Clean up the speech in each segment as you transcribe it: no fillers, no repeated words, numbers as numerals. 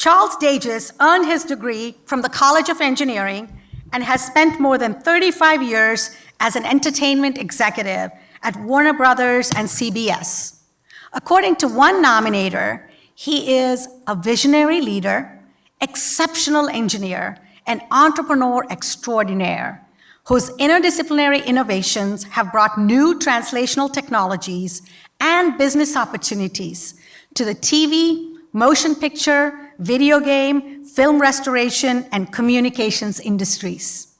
Charles Dages earned his degree from the College of Engineering and has spent more than 35 years as an entertainment executive at Warner Brothers and CBS. According to one nominator, he is a visionary leader, exceptional engineer, and entrepreneur extraordinaire, whose interdisciplinary innovations have brought new translational technologies and business opportunities to the TV, motion picture, video game, film restoration, and communications industries.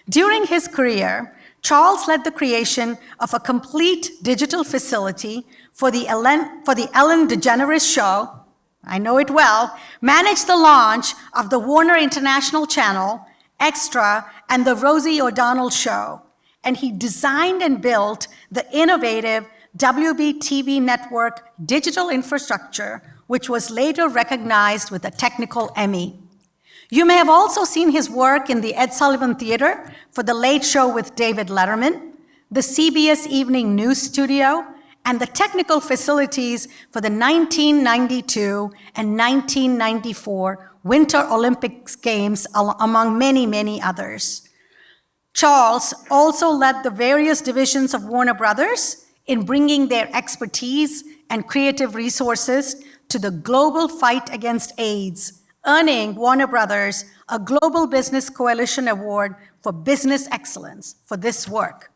During his career, Charles led the creation of a complete digital facility for the Ellen DeGeneres Show, I know it well, managed the launch of the Warner International Channel, Extra, and the Rosie O'Donnell Show, and he designed and built the innovative WBTV network digital infrastructure, which was later recognized with a technical Emmy. You may have also seen his work in the Ed Sullivan Theater for The Late Show with David Letterman, the CBS Evening News Studio, and the technical facilities for the 1992 and 1994 Winter Olympics Games, among many, many others. Charles also led the various divisions of Warner Brothers in bringing their expertise and creative resources to the global fight against AIDS, earning Warner Brothers a Global Business Coalition Award for Business Excellence for this work.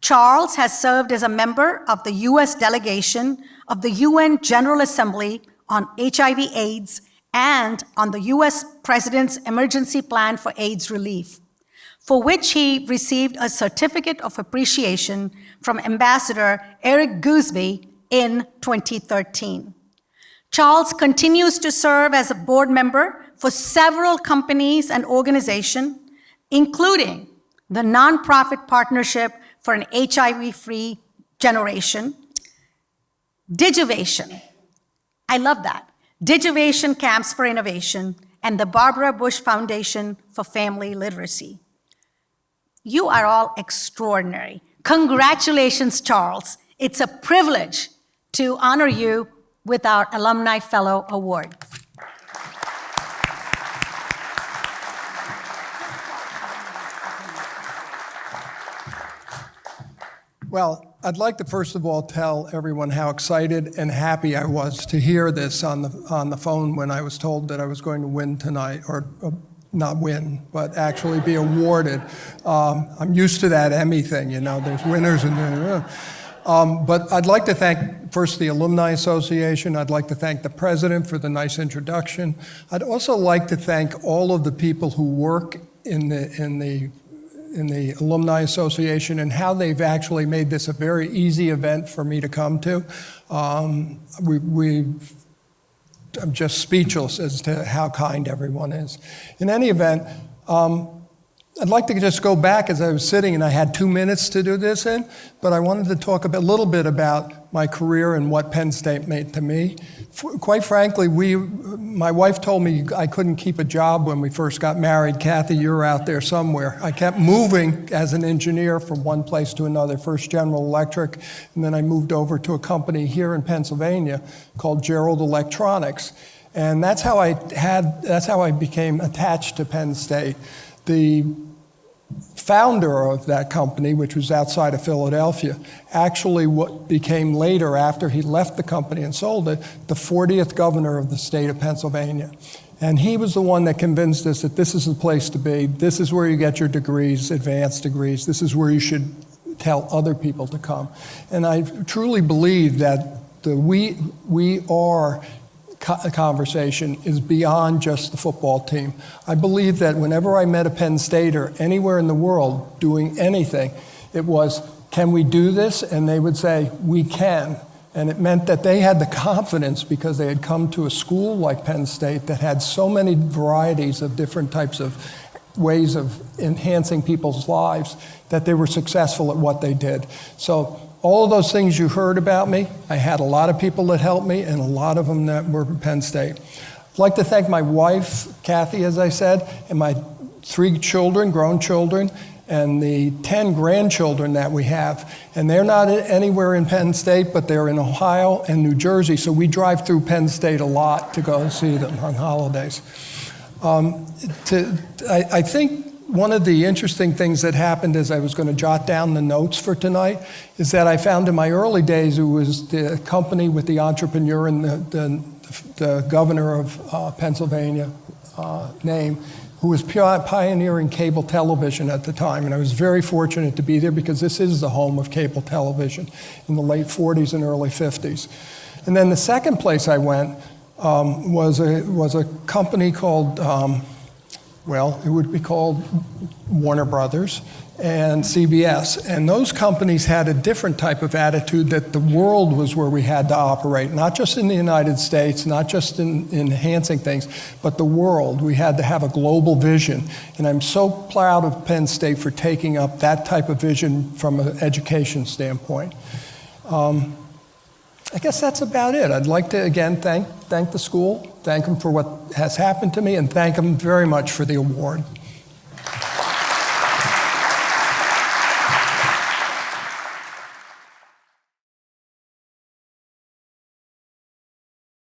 Charles has served as a member of the U.S. delegation of the UN General Assembly on HIV/AIDS and on the U.S. President's Emergency Plan for AIDS Relief, for which he received a certificate of appreciation from Ambassador Eric Gooseby in 2013. Charles continues to serve as a board member for several companies and organizations, including the Nonprofit Partnership for an HIV-Free Generation, Digivation, I love that, Digivation Camps for Innovation, and the Barbara Bush Foundation for Family Literacy. You are all extraordinary. Congratulations, Charles. It's a privilege to honor you with our Alumni Fellow Award. Well, I'd like to first of all tell everyone how excited and happy I was to hear this on the phone when I was told that I was going to win tonight, or not win, but actually be awarded. I'm used to that Emmy thing, you know, there's winners and but I'd like to thank first the Alumni Association. I'd like to thank the president for the nice introduction. I'd also like to thank all of the people who work in the Alumni Association and how they've actually made this a very easy event for me to come to. I'm just speechless as to how kind everyone is. In any event, I'd like to just go back as I was sitting, and I had 2 minutes to do this in, but I wanted to talk a little bit about my career and what Penn State meant to me. Quite frankly, my wife told me I couldn't keep a job when we first got married. Kathy, you're out there somewhere. I kept moving as an engineer from one place to another, first General Electric, and then I moved over to a company here in Pennsylvania called Gerald Electronics. And that's how I became attached to Penn State. The founder of that company, which was outside of Philadelphia, actually what became later, after he left the company and sold it, the 40th governor of the state of Pennsylvania. And he was the one that convinced us that this is the place to be, this is where you get your degrees, advanced degrees, this is where you should tell other people to come. And I truly believe that the we are conversation is beyond just the football team. I believe that whenever I met a Penn Stater anywhere in the world doing anything, it was, can we do this? And they would say, we can. And it meant that they had the confidence because they had come to a school like Penn State that had so many varieties of different types of ways of enhancing people's lives that they were successful at what they did. So all of those things you heard about me, I had a lot of people that helped me, and a lot of them that were from Penn State. I'd like to thank my wife, Kathy, as I said, and my 3 children, grown children, and the 10 grandchildren that we have. And they're not anywhere in Penn State, but they're in Ohio and New Jersey, so we drive through Penn State a lot to go see them on holidays. I think one of the interesting things that happened as I was going to jot down the notes for tonight is that I found in my early days it was the company with the entrepreneur and the governor of Pennsylvania name, who was pioneering cable television at the time. And I was very fortunate to be there because this is the home of cable television in the late 40s and early 50s. And then the second place I went was a company called, it would be called Warner Brothers and CBS. And those companies had a different type of attitude that the world was where we had to operate, not just in the United States, not just in enhancing things, but the world. We had to have a global vision. And I'm so proud of Penn State for taking up that type of vision from an education standpoint. I guess that's about it. I'd like to, again, thank the school, thank them for what has happened to me, and thank them very much for the award.